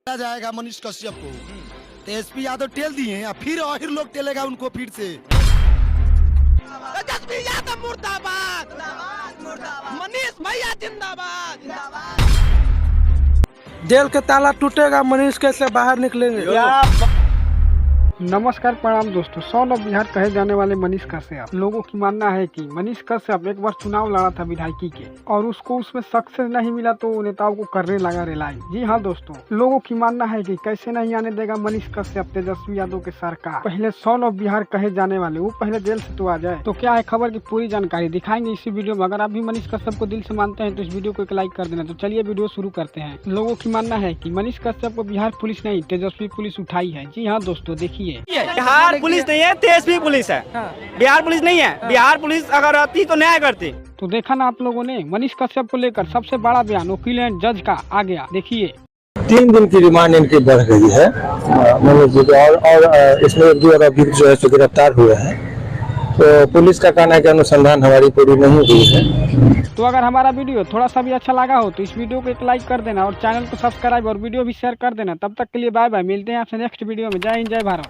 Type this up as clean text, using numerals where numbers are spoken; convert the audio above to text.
जाएगा मनीष कश्यप को, तो एसपी यादव टेल दिए हैं, फिर और लोग टेलेगा उनको फिर से। तेजस्वी यादव मुर्दाबाद, मनीष भैया जिंदाबाद। जेल के ताला टूटेगा, मनीष कैसे बाहर निकलेंगे। नमस्कार प्रणाम दोस्तों। सॉन ऑफ बिहार कहे जाने वाले मनीष कश्यप, लोगों की मानना है कि मनीष कश्यप एक बार चुनाव लड़ा था विधायकी के और उसको उसमें सक्सेस नहीं मिला तो नेताओं को करने लगा रिलाई। जी हाँ दोस्तों, लोगों की मानना है कि कैसे नहीं आने देगा मनीष कश्यप तेजस्वी यादव के सरकार। पहले सॉन ऑफ बिहार कहे जाने वाले वो पहले जेल से तो आ जाए। तो क्या है खबर की पूरी जानकारी दिखाएंगे इसी वीडियो में। अगर आप भी मनीष कश्यप को दिल से मानते हैं तो इस वीडियो को एक लाइक कर देना। तो चलिए वीडियो शुरू करते हैं। लोगों की मानना है कि मनीष कश्यप को बिहार पुलिस नहीं तेजस्वी पुलिस उठाई है। जी हाँ दोस्तों, देखिए बिहार पुलिस नहीं है, तेजस्वी पुलिस है। बिहार पुलिस नहीं है। बिहार पुलिस अगर आती तो न्याय करती। तो देखा ना आप लोगों ने, मनीष कश्यप को लेकर सबसे बड़ा बयान वकील एंड जज का आ गया। देखिए 3 दिन की रिमांड इनकी बढ़ गई है मनोज जी को, और इसमें 1 2 अभियुक्त जो है सो गिरफ्तार हुए हैं। तो पुलिस का कहना है कि अनुसंधान हमारी पूरी नहीं हुई है। तो अगर हमारा वीडियो थोड़ा सा भी अच्छा लगा हो तो इस वीडियो को एक लाइक कर देना और चैनल को सब्सक्राइब और वीडियो भी शेयर कर देना। तब तक के लिए बाय बाय, मिलते हैं आपसे नेक्स्ट वीडियो में। जय हिंद, जय भारत।